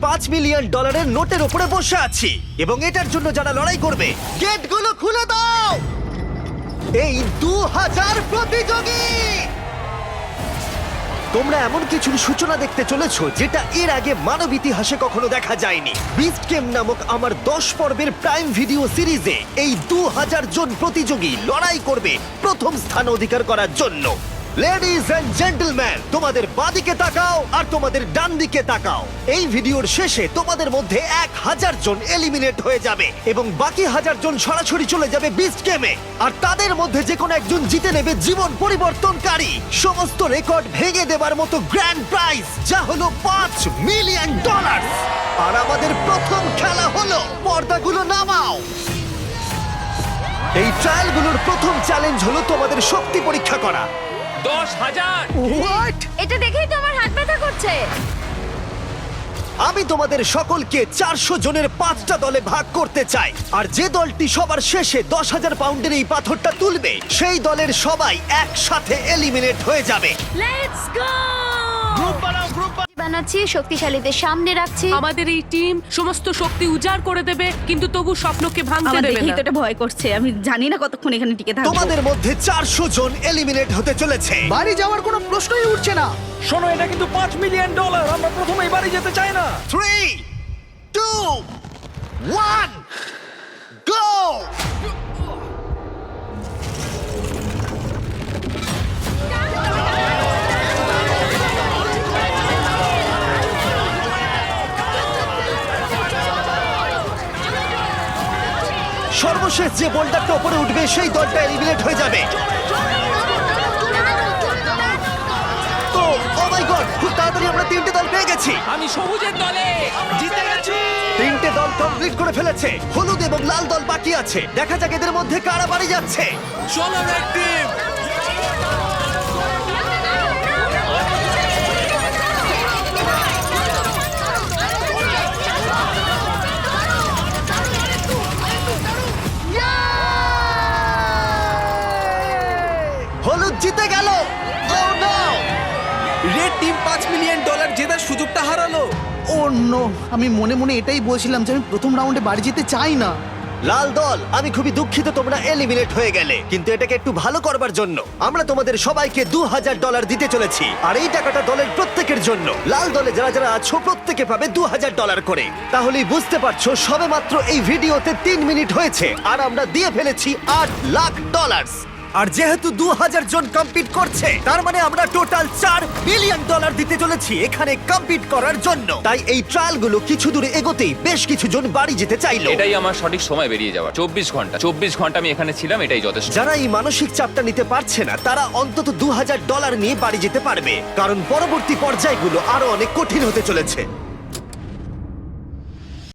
$5 million নোটের উপরে বসে আছি এবং এটার জন্য যারা লড়াই করবে গেটগুলো খুলে দাও। এই 2000 প্রতিযোগী, তোমরা এমন কিছুর সূচনা দেখতে চলেছো যেটা এর আগে মানব ইতিহাসে কখনো দেখা যায়নি। বিস্ট গেম নামক আমার 10 পর্বের প্রাইম ভিডিও সিরিজে এই 2000 জন প্রতিযোগী লড়াই করবে প্রথম স্থান অধিকার করার জন্য। লেডিজ এন্ড জেন্টলম্যান, তোমাদের বাঁদিকে তাকাও আর তোমাদের ডান দিকে তাকাও। এই ভিডিওর শেষে তোমাদের মধ্যে 1000 জন এলিমিনেট হয়ে যাবে এবং বাকি 1000 জন সরাসরি চলে যাবে বিস্ট গেমে। আর তাদের মধ্যে যে কোনো একজন জিতে নেবে জীবন পরিবর্তনকারী সমস্ত রেকর্ড ভেঙে দেবার মতো গ্র্যান্ড প্রাইজ, যা হলো $5 মিলিয়ন। আর আমাদের প্রথম খেলা হলো, পর্দাগুলো নামাও। এই ট্রায়ালগুলোর প্রথম চ্যালেঞ্জ হলো তোমাদের শক্তি পরীক্ষা করা। 10,000 হোয়াট? এটা দেখেই তো আমার হাত ব্যথা করছে। আমি তোমাদের সকলকে 400 জনের 5টা দলে ভাগ করতে চাই। আর যে দলটি সবার শেষে 10,000 পাউন্ডের এই পাথরটা তুলবে, সেই দলের সবাই একসাথে এলিমিনেট হয়ে যাবে। Let's go! বানাচ্ছি, শক্তিশালীদের সামনে রাখছি। আমাদের এই টিম সমস্ত শক্তি উজাড় করে দেবে, কিন্তু তবু স্বপ্নকে ভাঙতে আমার দেবে দেখেই না। তো এটা ভয় করছে। আমি জানি না কতক্ষণ এখানে টিকে থাকবো। তোমাদের মধ্যে 400 জন এলিমিনেট হতে চলেছে। বাড়ি যাওয়ার কোনো প্রশ্নই উঠছে না। শোনো, এটা কিন্তু $5 মিলিয়ন। আমরা প্রথমেই বাড়ি যেতে চাই না। 3, 2, 1, গো! সর্বশেষ যে বোল্ডারটা উপরে উঠবে সেই দলটা এলিমিনেট হয়ে যাবে। তো ও মাই গড, খুব তাড়াতাড়ি আমরা 3টে দল পেয়ে গেছি। আমি সবুজের দলে জিতে গেছি। 3টে দল কমপ্লিট করে ফেলেছে। হলুদ এবং লাল দল বাকি আছে। দেখা যাক এদের মধ্যে কারা বাড়ি যাচ্ছে। চলো রেড টিম। হলুদ জিতে গেল। Oh no! Red team $5 million জেতার সুযোগটা হারালো। ও নো, আমি মনে মনে এটাই বলছিলাম যে আমি প্রথম রাউন্ডে বাড়ি যেতে চাই না। লাল দল, আমি খুবই দুঃখিত তোমরা এলিমিনেট হয়ে গেলে, কিন্তু এটাকে একটু ভালো করবার জন্য আমরা তোমাদের সবাইকে $2,000 দিতে চলেছি। আর এই টাকাটা দলের প্রত্যেকের জন্য। লাল দলে যারা যারা আছো প্রত্যেকে পাবে $2,000 করে। তাহলেই বুঝতে পারছো সবে মাত্র এই ভিডিওতে 3 মিনিট হয়েছে আর আমরা দিয়ে ফেলেছি $8 লাখ। আর যেহেতু 2000 জন কম্পিট করছে, তার মানে আমরা টোটাল $4 বিলিয়ন দিতে চলেছি এখানে কম্পিট করার জন্য। তাই এই ট্রায়ালগুলো কিছু দূরে এগোতেই বেশ কিছু জন বাড়ি যেতে চাইলো। এটাই আমার সঠিক সময় বেরিয়ে যাওয়া। 24 ঘন্টা আমি এখানে ছিলাম, এটাই যথেষ্ট। যারা এই মানসিক চাপটা নিতে পারছে না, তারা অন্তত $2,000 নিয়ে বাড়ি যেতে পারবে, কারণ পরবর্তী পর্যায়গুলো আরো অনেক কঠিন হতে চলেছে।